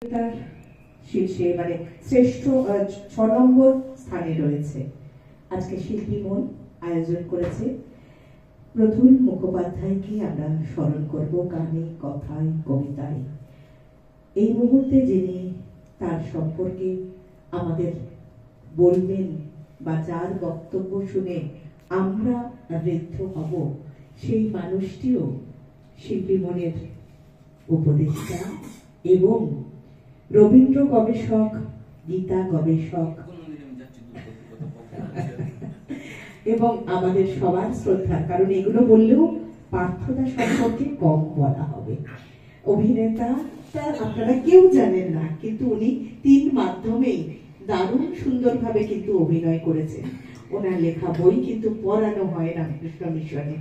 তার শীর্ষে মানে শ্রেষ্ঠ 6 নম্বর স্থানে রয়েছে। আজকে শিল্পী মন আয়োজন করেছে। প্রতুল মুখোপাধ্যায়কে আমরা স্মরণ করব গানে, কথায়, কবিতায়। এই মুহূর্তে যিনি তার সম্পর্কে আমাদের বলবেন বা যার বক্তব্য শুনে আমরা ঋদ্ধ হব, সেই মানুষটিও শিল্পী মনের উপদেষ্টা এবং রবীন্দ্র গবেষক, গীতা গবেষক এবং আমাদের সবার শ্রদ্ধার, কারণ এগুলো বললেও পার্থদা সম্পর্কে কম বলা হবে। অভিনেতা আপনারা কেউ জানেন না, কিন্তু উনি 3 মাধ্যমেই দারুণ সুন্দরভাবে কিন্তু অভিনয় করেছেন। ওনার লেখা বই কিন্তু পড়ানো হয় রামকৃষ্ণ মিশনে।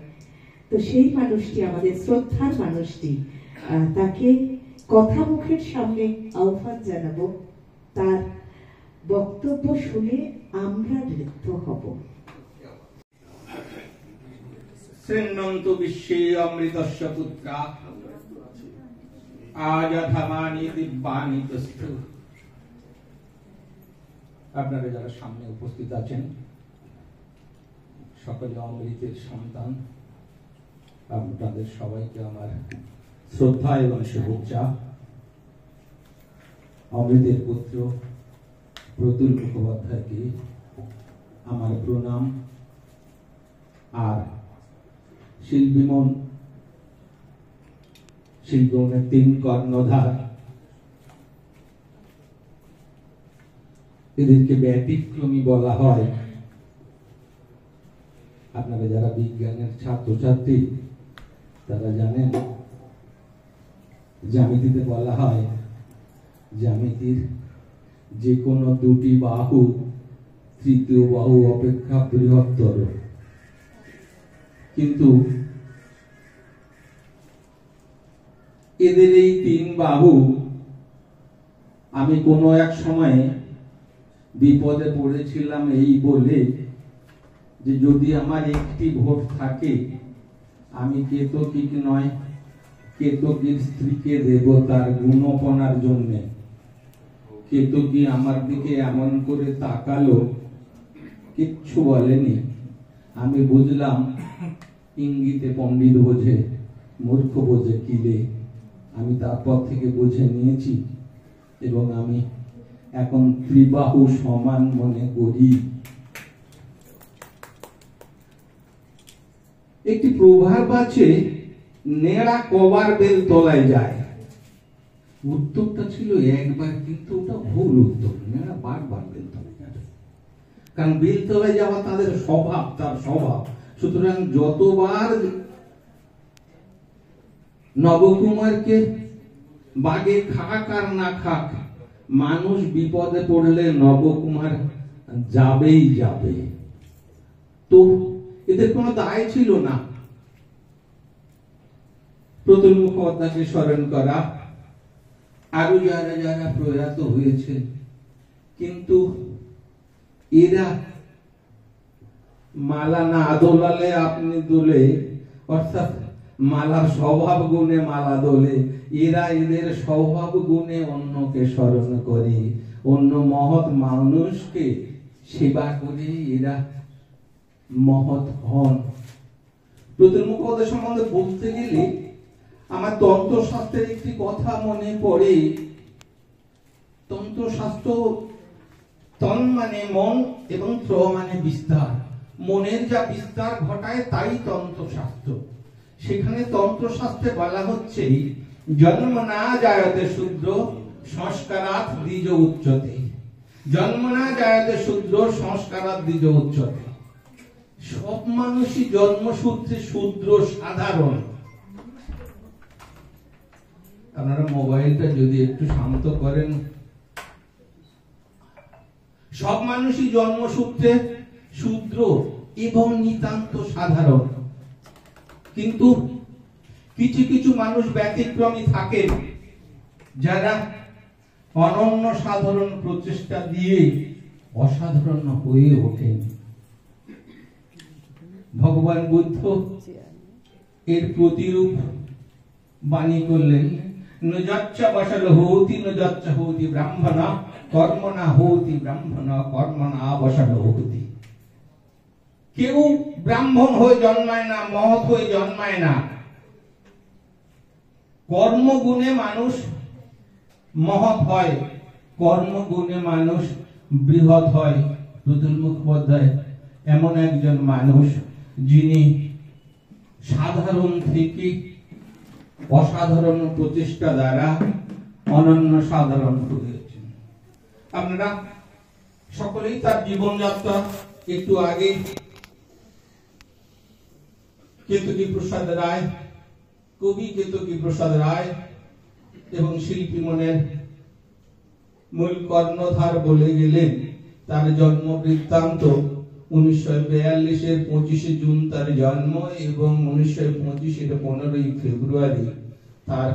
তো সেই মানুষটি, আমাদের শ্রদ্ধার মানুষটি, তাকে কথা মুখের সামনে আহ্বান জানাবো। তার বক্তব্য শুনে আমরা ঋদ্ধ হব। শ্রীনন্ত বিশ্বে অমৃতস্য পুত্রা আযধামানি দিব্যানি তস্তু। আপনারা যারা সামনে উপস্থিত আছেন সকলে অমৃতের সন্তান, আপনাদের সবাইকে আমার শ্রদ্ধা এবং শুভেচ্ছা। অমৃতের পুত্র প্রতুল মুখোপাধ্যায়কে আমার প্রণাম। আর শিল্পীমন, শিল্পীমনের 3 কর্ণধার, এদেরকে ব্যতিক্রমী বলা হয়। আপনারা যারা বিজ্ঞানের ছাত্রছাত্রী তারা জানেন, জ্যামিতিতে বলা হয় জ্যামিতির যে কোনো 2টি বাহু তৃতীয় বাহু অপেক্ষা বৃহত্তর। কিন্তু এদের এই 3 বাহু, আমি কোনো এক সময় বিপদে পড়েছিলাম এই বলে যে যদি আমার একটি ভোট থাকে আমি কেতকী নয়, কেতকীর স্ত্রীকে দেব তার গুণপনার জন্য। কেতকী আমার দিকে এমন করে তাকালো, কিচ্ছু বলেনি। আমি বুঝলাম ইঙ্গিতে পণ্ডিত বোঝে, মূর্খ বোঝে কিলে। আমি তারপর থেকে বুঝে নিয়েছি এবং আমি এখন ত্রিবাহু সমান মনে করি। একটি প্রভাব আছে, নেড়া কবার বেল তলায় যায়। উত্তরটা ছিল একবার, কিন্তু ওটা ভুল উত্তর। নেড়া বারবার বেল তলায় যাবে, কারণ বেল তলায় যাওয়া তাদের স্বভাব, তার স্বভাব। সুতরাং যতবার নবকুমারকে বাগে খাক আর না খাক, মানুষ বিপদে পড়লে নবকুমার যাবেই যাবে। তো এদের কোনো দায় ছিল না প্রতুল মুখোপাধ্যায়কে স্মরণ করা, আরো যারা যারা প্রয়াত হয়েছে। কিন্তু এরা মালা না দোলালে আপনি দোলে, অর্থাৎ মালার স্বভাব গুণে মালা দোলে। এরা এদের স্বভাব গুণে অন্যকে স্মরণ করে, অন্য মহৎ মানুষকে সেবা করে এরা মহৎ হন। প্রতুল মুখোপাধ্যায় সম্বন্ধে বলতে গেলে আমার তন্ত্রশাস্ত্রের একটি কথা মনে পড়ে। তন্ত্রশাস্ত্র, তন মানে মন এবং ত্র মানে বিস্তার। মনের যা বিস্তার ঘটায় তাই তন্ত্রশাস্ত্র। সেখানে তন্ত্রশাস্ত্রে বলা হচ্ছে জন্ম না জায়তে শূদ্র সংস্কারাৎ দ্বিজ উচ্যতে। জন্ম না জায়তে শূদ্র সংস্কারাৎ দ্বিজ উচ্যতে। সব মানুষই জন্মসূত্রে শূদ্র, সাধারণ। আপনারা মোবাইলটা যদি একটু শান্ত করেন। সব মানুষই জন্মসূত্রে শূদ্র এবং নিতান্ত সাধারণ, কিন্তু কিছু কিছু মানুষ ব্যতিক্রমী থাকেন যারা অনন্য সাধারণ প্রচেষ্টা দিয়ে অসাধারণ হয়ে ওঠেন। ভগবান বুদ্ধ এর প্রতিরূপ বাণী করলেন, নুজচ্চ বসল হোতি নুজচ্চ হোতি ব্রাহ্মণ কর্মণা হোতি ব্রাহ্মণ কর্মণা বসল হোতি। কেউ ব্রাহ্মণ হয়ে জন্মায় না, মহৎ হয়ে জন্মায় না। কর্মগুণে মানুষ মহৎ হয়, কর্মগুণে মানুষ বৃহৎ হয়। প্রতুল মুখোপাধ্যায় এমন একজন মানুষ যিনি সাধারণ থেকে অসাধারণ প্রচেষ্টা দ্বারা অনন্য সাধারণ হয়েছেন। আপনারা সকলেই তার জীবনযাত্রা একটু আগে কেতকী প্রসাদ রায়, কবি কেতকী প্রসাদ রায় এবং শিল্পী মনের মূল কর্ণধার বলে গেলেন। তার জন্ম বৃত্তান্ত 1942-এর 25শে জুন তার জন্ম এবং 1925-এর 15ই ফেব্রুয়ারি তার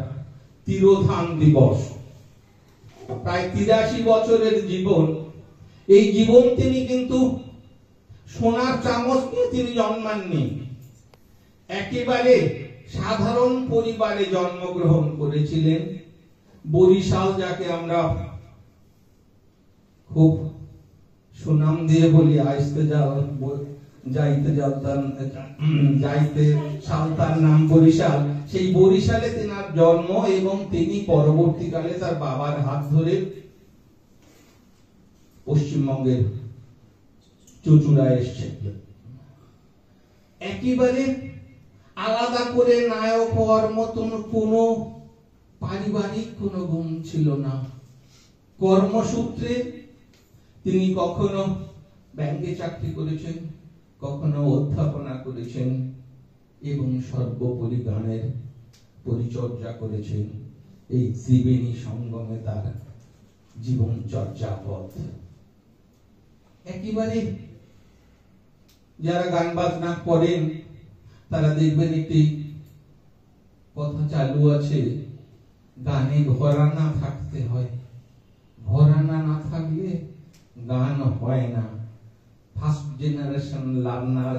তিরোধান দিবস। প্রায় 83 বছরের জীবন। এই জীবন তিনি কিন্তু সোনার চামচ নিয়ে তিনি জন্মাননি। একেবারে সাধারণ পরিবারে জন্মগ্রহণ করেছিলেন। বরিশাল, যাকে আমরা খুব সুনাম দিয়ে বলি আইসতে যাইতে সালতার নাম বরিশাল, সেই বরিশালে তেনার জন্ম এবং তিনি পরবর্তীকালে তার বাবার হাত ধরে পশ্চিমবঙ্গের চুঁচুড়ায় এসেছেন। একেবারে আলাদা করে নায়ক হওয়ার মতন কোন পারিবারিক কোন গুণ ছিল না। কর্মসূত্রে তিনি কখনো ব্যাংকে চাকরি করেছেন, কখনো অধ্যাপনা করেছেন এবং সর্বোপরি গানের পরিচর্যা করেছেন। এই ত্রিবেণী সঙ্গমে তার জীবন চর্চা পথ। একেবারে যারা গান বাজনা করেন তারা দেখবেন একটি কথা চালু আছে, গানে ঘরানা থাকতে হয়, ঘরানা না থাকলে গান হয় না। ফার্স্ট জেনারেশন লার্নার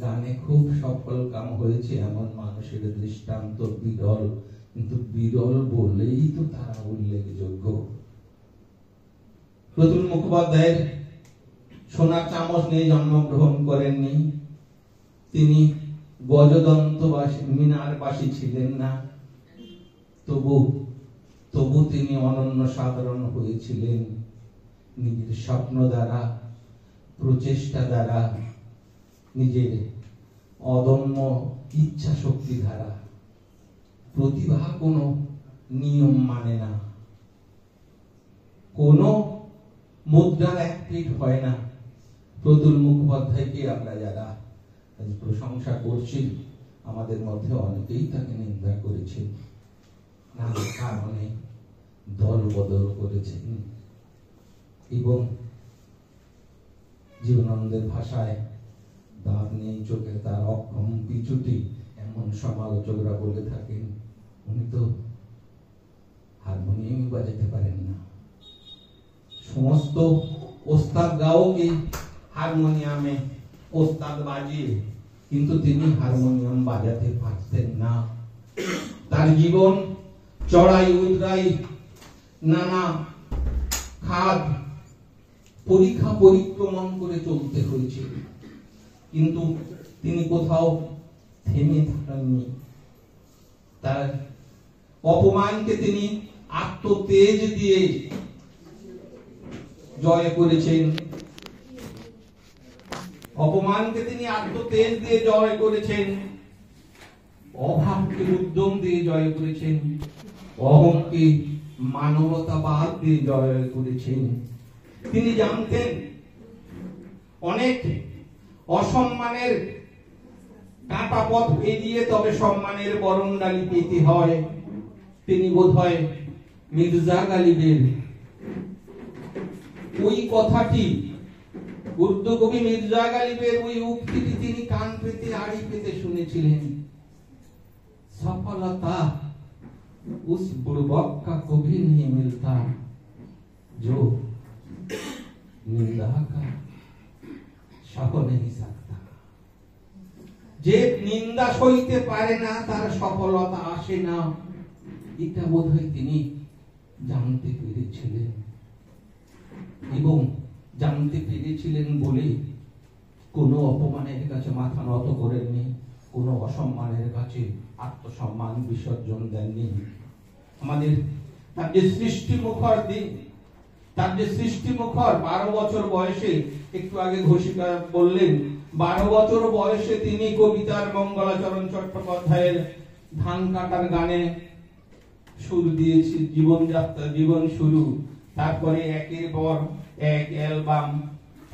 গানে খুব সফল কাম হয়েছে এমন মানুষের দৃষ্টান্ত বিরল, কিন্তু বিরল বলেই তো তারা উল্লেখযোগ্য। প্রতুল মুখোপাধ্যায়ের সোনার চামচ নিয়ে জন্মগ্রহণ করেননি। তিনি গজদন্তবাসী মিনারবাসী ছিলেন না, তবু তিনি অনন্য সাধারণ হয়েছিলেন। নিজের স্বপ্ন দ্বারা, প্রচেষ্টা দ্বারা, নিজের অদম্য ইচ্ছা শক্তি দ্বারা। প্রতিভা কোনো নিয়ম মানে না, কোন মুদ্রার এক পিঠ হয় না। প্রতুল মুখোপাধ্যায়কে আমরা যারা প্রশংসা করছি, আমাদের মধ্যে অনেকেই তাকে নিন্দা করেছেন, নানা কারণে দল বদল করেছেন এবং জীবনানন্দের ভাষায় দাঁত নেই চোখে তার অক্ষম বিচ্যুতি এমন সমালোচকরা বলে থাকেন। উনি তো হারমোনিয়াম বাজাতে পারেন না। সমস্ত ওস্তাদ গাওকে হারমোনিয়ামে ওস্তাদ বাজিয়ে, কিন্তু তিনি হারমোনিয়াম বাজাতে পারতেন না। তার জীবন চড়াই উতরাই, নানা খাদ পরীক্ষা পরিক্রমণ করে চলতে হয়েছে, কিন্তু তিনি কোথাও থেমে থাকেননি। তার অপমানকে তিনি আত্মতেজ দিয়ে জয় করেছেন, অপমানকে তিনি আত্মতেজ দিয়ে জয় করেছেন, অভাবকে উদ্যম দিয়ে জয় করেছেন, অহংকে মানবতাবাদ দিয়ে জয় করেছেন। তিনি জানতেন অনেক অসম্মানের কাঁটা পথ পেরিয়ে তবে সম্মানের বরণডালি পেতে হয়। তিনি বোধহয় মির্জা গালিবের ওই কথাটি, উর্দু কবি মির্জা গালিবের ওই উক্তিটি তিনি কান পেতে আড়ি পেতে শুনেছিলেন। সফলতা उस बुड़बक का कभी नहीं मिलता जो निंदा का सह नहीं सकता। যে নিন্দা সইতে পারে না তার সফলতা আসে না। এটা বোধহয় তিনি জানতে পেরেছিলেন, এবং জানতে পেরেছিলেন বলে কোনো অপমানের কাছে মাথা নত করেননি, কোনো অসম্মানের কাছে আত্মসম্মান বিসর্জন দেননি। আমাদের তার যে সৃষ্টি মুখর দিন, তার যে সৃষ্টি মুখর 12 বছর বয়সে, একটু আগে ঘোষিকা বললেন 12 বছর বয়সে তিনি কবিতার মঙ্গলাচরণ চট্টোপাধ্যায়ের ধান কাটার গানে সুর দিয়েছি, জীবনযাত্রা, জীবন শুরু। তারপরে একের পর এক অ্যালবাম,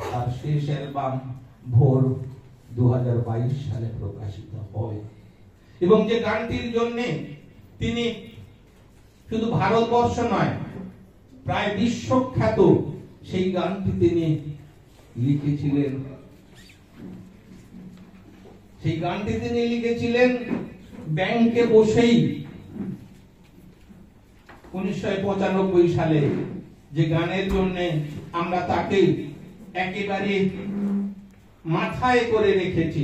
তার শেষ অ্যালবাম ভোর 2022 সালে প্রকাশিত হয়। এবং যে গানটির জন্য তিনি শুধু ভারতবর্ষ নয়, প্রায় বিশ্বখ্যাত, সেই গানটি তিনি লিখেছিলেন। সেই গানটি তিনি লিখেছিলেন ব্যাংকে বসেই 1995 সালে, যে গানের জন্য আমরা তাকে একেবারে মাথায় করে রেখেছি।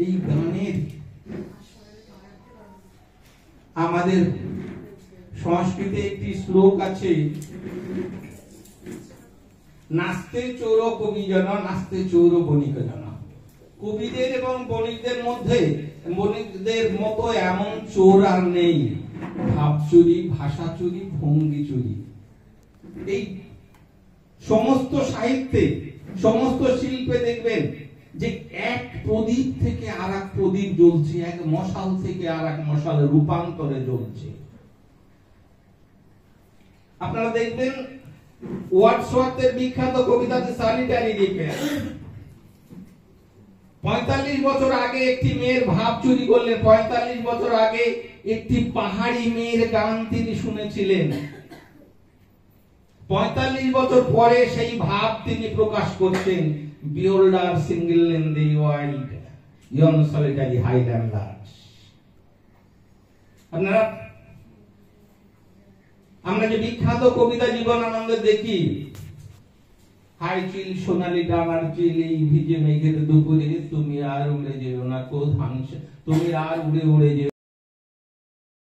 এই গানের আমাদের সংস্কৃতে একটি শ্লোক আছে, নাস্তে চোর কবিজন, নাস্তে চোর বণিক জন। কবিদের এবং বণিকদের মধ্যে, বণিকদের মতো এমন চোর আর নেই। ভাব চুরি, ভাষা চুরি, ভঙ্গি চুরি, এই সমস্ত সাহিত্যে, সমস্ত শিল্পে দেখবেন যে এক প্রদীপ থেকে আর এক প্রদীপ জ্বলছে, এক মশাল থেকে আর এক মশাল রূপান্তরে জ্বলছে। আপনারা দেখবেন ওয়ার্ডসওয়ার্থের বিখ্যাত কবিতা দ্য সলিটারি রিপেয়ার, 45 বছর আগে একটি মেয়ের ভাব চুরি করলেন। 45 বছর আগে একটি পাহাড়ি মেয়ের গান তিনি শুনেছিলেন। 45 বছর পরে সেই ভাব তিনি প্রকাশ করছেন। Behold her single in the wild, yon solitary highlanders. আপনারা, আমরা যে বিখ্যাত কবিতা জীবনানন্দ দেখি, হাই চিল সোনালি ডানার চিল, এই ভিজে মেঘের দুপুরে তুমি আর উড়ে যেও না কোথাংশে, তুমি আর উড়ে উড়ে যেও